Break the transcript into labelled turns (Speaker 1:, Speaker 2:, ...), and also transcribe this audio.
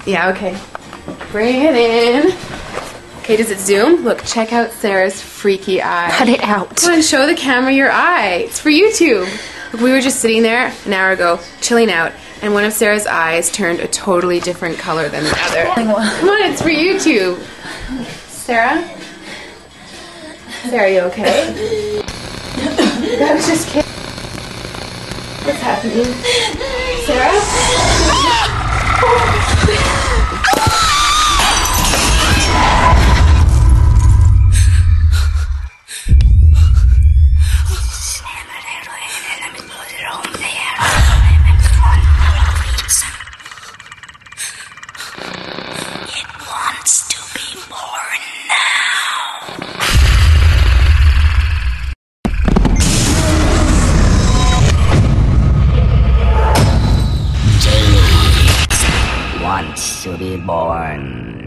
Speaker 1: Yeah, okay. Bring it in. Okay, does it zoom? Look, check out Sarah's freaky eye.
Speaker 2: Cut it out.
Speaker 1: Come on, show the camera your eye. It's for YouTube. Look, we were just sitting there an hour ago, chilling out, and one of Sarah's eyes turned a totally different color than the other. Come on, it's for YouTube. Sarah? Sarah, are you okay? I was just kidding. What's happening? Sarah?
Speaker 3: It wants to be born now. Jamie wants to be born